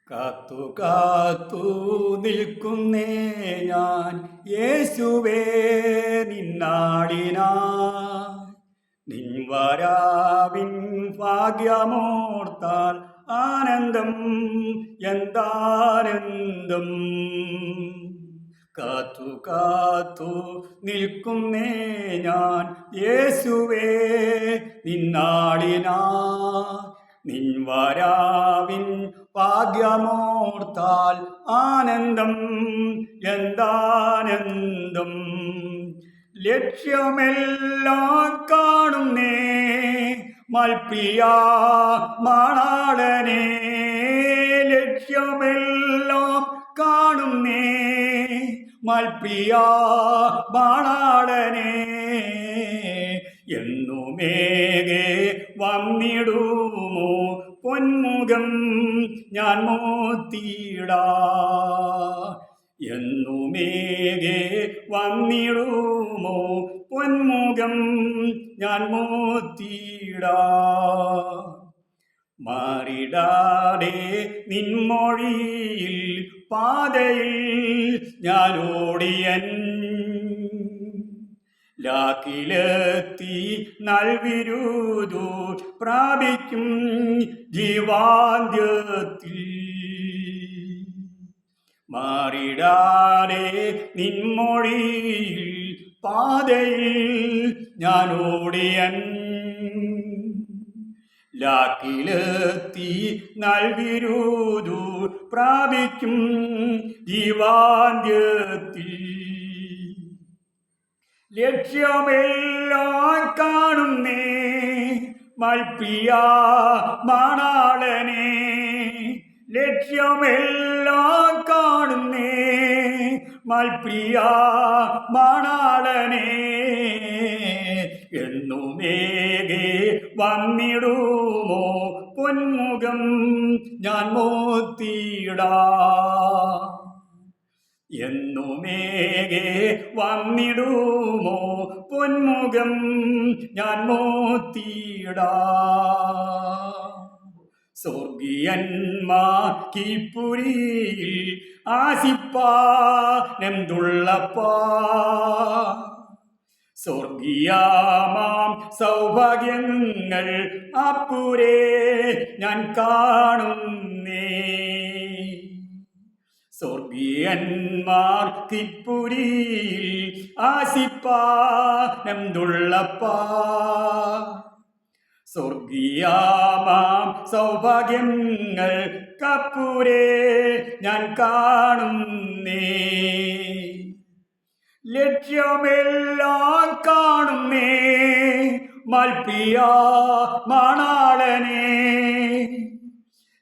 കാത്തു കാത്തു നിൽക്കുന്നേ ഞാൻ യേശുവേ നിന്നാടിനാ നിൻ വരാവിൻ ഭാഗ്യമോർത്താൽ ആനന്ദം എന്താനന്ദം. കാത്തു കാത്തു നിൽക്കുന്നേ ഞാൻ യേശുവേ നിന്നാടിനാ നിൻ വരാവിൻ ഭാഗ്യമോർത്താൽ ആനന്ദം എന്താനന്ദം. ലക്ഷ്യമെല്ലാം കാണുന്നേ മൽപ്പിയ മണാളനെ, ലക്ഷ്യമെല്ലാം കാണുന്നേ മൽപ്പിയ മണാളനെ. എന്നുമേകെ വന്നിടുമോ പൊന്മുഖം ഞാൻ മോത്തിയിടാ, എന്നുമേകെ വന്നിടുമോ പൊന്മുഖം ഞാൻ മോത്തിയിടാ. മാറിടാതെ നിൻമൊഴിയിൽ പാതയിൽ ഞാൻ ഓടിയൻ, ലാക്കിലെത്തി നൽവിരുതു പ്രാപിക്കും ജീവാന്ത്യത്തിൽ. മാറിടാതെ നിൻമൊഴിയിൽ പാതയിൽ ഞാൻ ഓടിയൻ, ലാക്കിലെത്തി നൽവിരുതു പ്രാപിക്കും ജീവാന്ത്യത്തിൽ. ലക്ഷ്യമെല്ലാം കാണുന്നേ മൽപ്പിയ മണാളനെ, ലക്ഷ്യമെല്ലാം കാണുന്നേ മൽപ്പിയ മണാളനെ. എന്നുമേകെ വന്നിടുമോ പൊന്മുഖം ഞാൻ മോത്തിയിടാ, എന്നുമേകെ വന്നിടുമോ പൊന്മുഖം ഞാൻ മോത്തിയിടാ. സ്വർഗീയന്മാർ കീപ്പുരിയിൽ ആശിപ്പാനെന്തുള്ളപ്പാ, സ്വർഗീയമാം സൗഭാഗ്യങ്ങൾ അപ്പുരേ ഞാൻ കാണുന്നേ. സ്വർഗീയന്മാർ കിപ്പുരിയിൽ ആശിപ്പാനെന്തുള്ളപ്പാ, സ്വർഗീയമാം സൗഭാഗ്യങ്ങൾ കപ്പുരേ ഞാൻ കാണുന്നേ. ലക്ഷ്യമെല്ലാം കാണുന്നേ മൽപ്പിയ മണാളനെ,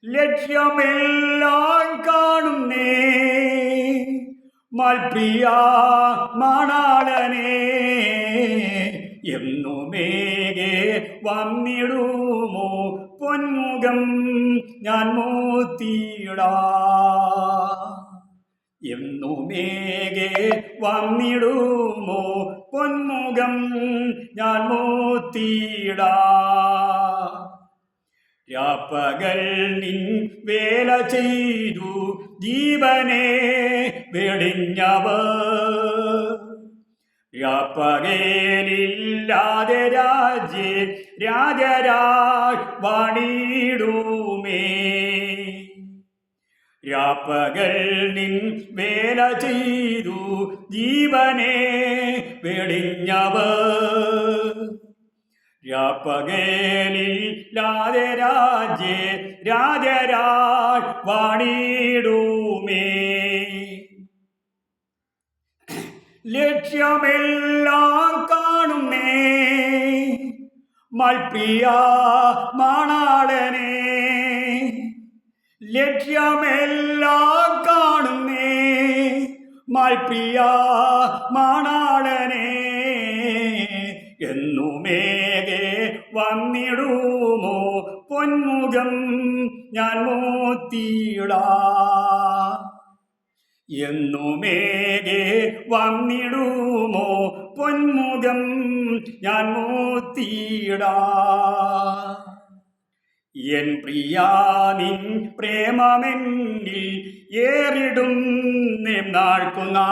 ലക്ഷ്യമെല്ലാം കാണുന്നേ മൽപ്പിയ മണാളനെ. എന്നുമേകെ വന്നിടുമോ പൊന്മുഖം ഞാൻ മോത്തിയിടാ, എന്നുമേകെ വന്നിടുമോ പൊന്മുഖം ഞാൻ മോത്തിയിടാ. രാപ്പകൽ നിൻ വേല ചെയ്തു ജീവനെ വെടിഞ്ഞവർ, രാപ്പകലില്ലാതെ രാജ്യേ രാജരാജ് വാണിടുമേ. രാപ്പകൽ നിൻ വേല ചെയ്തു ജീവനെ വെടിഞ്ഞവർ, രാപ്പകലില്ലാതെ രാജ്യേ രാജരാജ് വാണിടുമേ. ലക്ഷ്യമെല്ലാം കാണുന്നേ മൽപ്പിയ മണാളനെ, ലക്ഷ്യമെല്ലാം കാണുന്നേ മൽപ്പിയ മണാളനെ. എന്നുമേകെ വന്നിടുമോ പൊന്മുഖം ഞാൻ മോത്തിയിടാ, എന്നുമേകെ വന്നിടുമോ പൊന്മുഖം ഞാൻ മോത്തിയിടാ. എൻ പ്രിയാ നിൻ പ്രേമമെന്നിൽ ഏറിടും നാൾക്കുനാ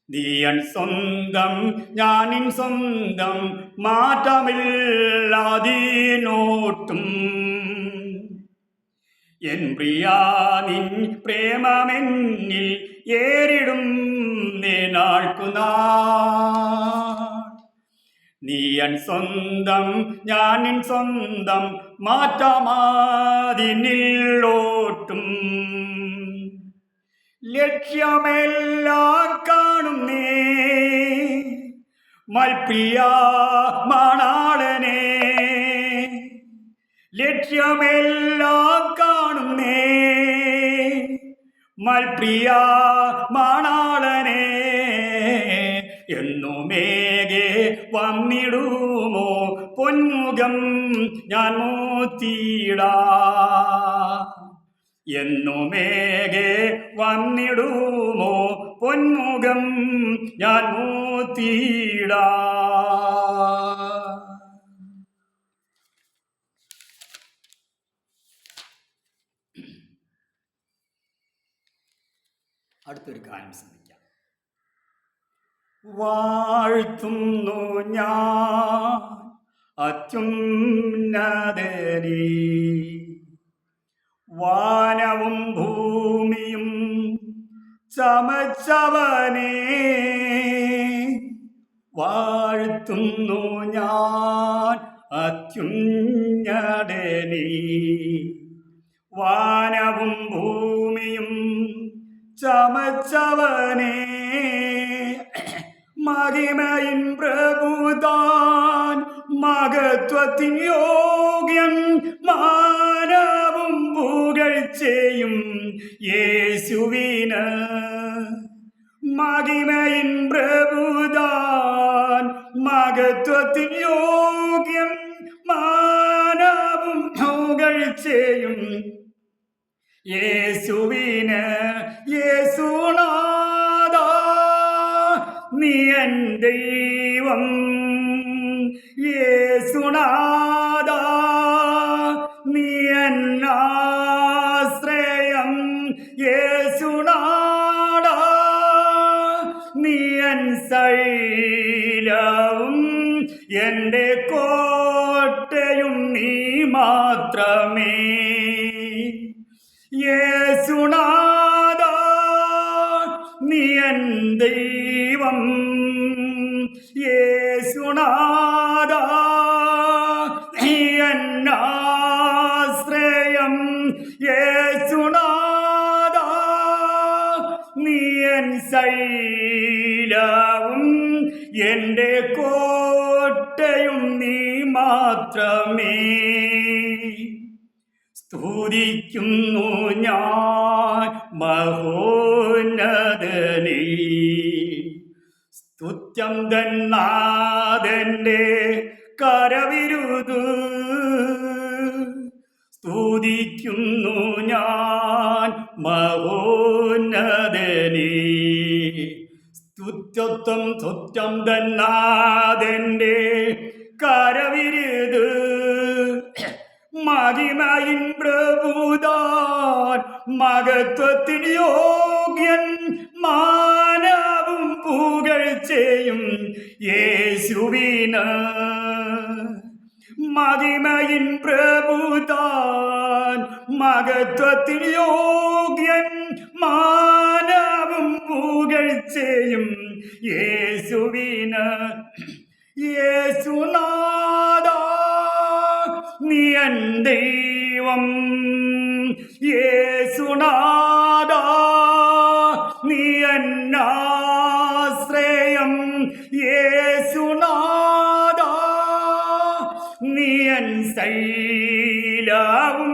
നീയൻ സ്വന്തം ഞാനിൻ സ്വന്തം മാറ്റമില്ലാതീനോട്ടും എൻ പ്രിയാ നിൻ പ്രേമമെന്നിൽ ഏറിടും നാൾക്കുനാ നീയൻ സ്വന്തം ഞാനിൻ സ്വന്തം മാറ്റമാതിനില്ലോട്ടും ലക്ഷ്യമെല്ലാം കാണുന്നേ മൽപ്രിയ മണാളനെ ലക്ഷ്യമെല്ലാം കാണുന്നേ മൽപ്രിയ മണാളനെ എന്നുമേകെ വന്നിടുമോ പൊന്മുഖം ഞാൻ മോത്തിയിടാ എന്നുമേകെ വന്നിടുമോ പൊന്മുഖം ഞാൻ മോത്തിയിടാ. അടുത്തൊരു കാര്യം ശ്രദ്ധിക്കാം. വാഴ്ത്തുന്നു ഞാൻ അത്യുന്നതനെ വാനവും ഭൂമിയും ചമച്ചവനെ വാഴ്ത്തുന്നു ഞാൻ അത്യുന്നതനെ വാനവും ഭൂമിയും ചമച്ചവനെ മഹിമയിൻ പ്രഭുതാൻ മഹത്വത്തിൻ യോഗ്യൻ മാനവും പുകഴ്ചയും യേശുവിന് മഹിമയിൻ പ്രഭുതാൻ മഹത്വത്തിൻ യോഗ്യൻ മാനവും പുകഴ്ചയും യേശുവിന് യേശുനാഥ നീ എൻ ദൈവം യേശുനാഥ നീ എൻ ആശ്രയം യേശുനാഥ നീ എൻ ശൈലവും എൻ്റെ കോട്ടയും നീ മാത്രമേ യേശുനാഥ നീ എൻ ദൈവം യേശുനാഥ നീ എൻ ആശ്രയം യേശുനാഥ നീ എൻ ശൈലവും എൻ്റെ കോട്ടയും നീ മാത്രമേ സ്തുതിക്കുന്നു ഞാൻ മഹോന്നതനെ സ്തുത്യം തന്നാഥന്റെ കരവിരുതു സ്തുതിക്കുന്നു ഞാൻ മഹോന്നതനെ സ്തുത്യം സ്തുത്യം തന്നാഥന്റെ കരവിരുതു മഹിമയിൻ പ്രഭുതാൻ മഹത്വത്തിൻ യോഗ്യൻ മാനവും പുകഴ്ചയും യേശുവിന് മഹിമയിൻ പ്രഭുതാൻ മഹത്വത്തിൻ യോഗ്യൻ മാനവും പുകഴ്ചയും യേശുവിന് യേശുനാഥ നീ എൻ ദൈവം യേശുനാഥ നീ എൻ ആശ്രയം യേശുനാഥ നീ എൻ ശൈലവും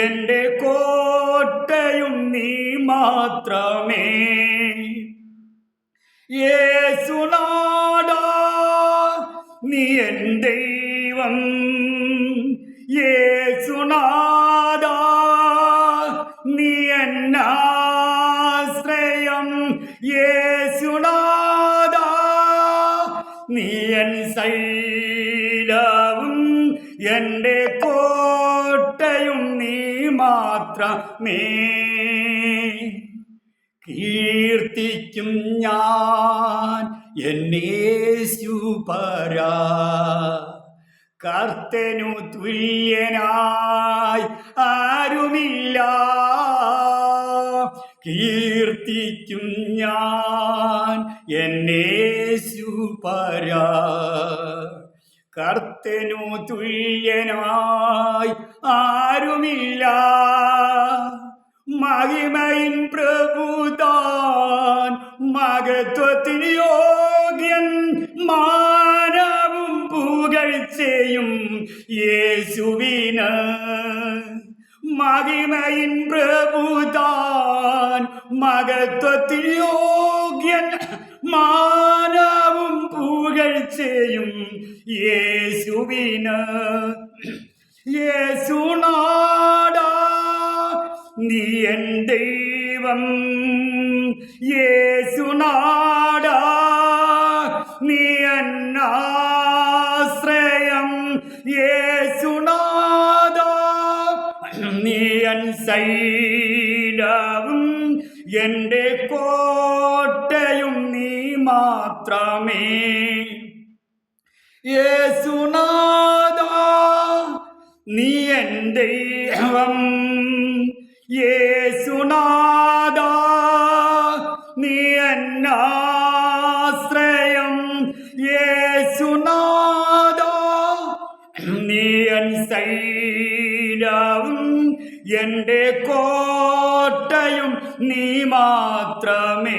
എൻ്റെ കോട്ടയും നീ മാത്രമേ യേശുനാഥ നീ എൻ ദൈവം യേശുനാഥ നീ എൻ ആശ്രയം യേശുനാഥ നീ എൻ ശൈലവും എൻ്റെ മാത്രമേ. കീർത്തിക്കും ഞാൻ എന്നേശുപരാ, കർത്തനു തുല്യനായി ആരുമില്ല. കീർത്തിക്കും ഞാൻ എന്നേശുപരാ, കർത്തനു തുല്യനായി ആരുമില്ല. മഹിമയിൻ പ്രഭുതാൻ മഹത്വത്തിന് യോഗ്യൻ, മാനവും പുകഴ്ചയും യേശുവിന്. മഹിമയിൻ പ്രഭുതാൻ മഹത്വത്തിന് യോഗ്യൻ, മാനവും പുകഴ്ചയും യേശുവിന്. യേശുനാഥാ നീ എൻ ദൈവം, യേശുനാഥാ നീ എൻ ആശ്രയം. യേശുനാഥാ നീ എൻ ശൈലവും എൻ്റെ കോട്ടയും നീ മാത്രമേ. യേശുനാഥാ നീ എൻ ദൈവം, യേശുനാഥാ നീ എൻ ആശ്രയം. യേശുനാഥാ നീ എൻ ശൈലവും എൻ്റെ കോട്ടയും നീ മാത്രമേ.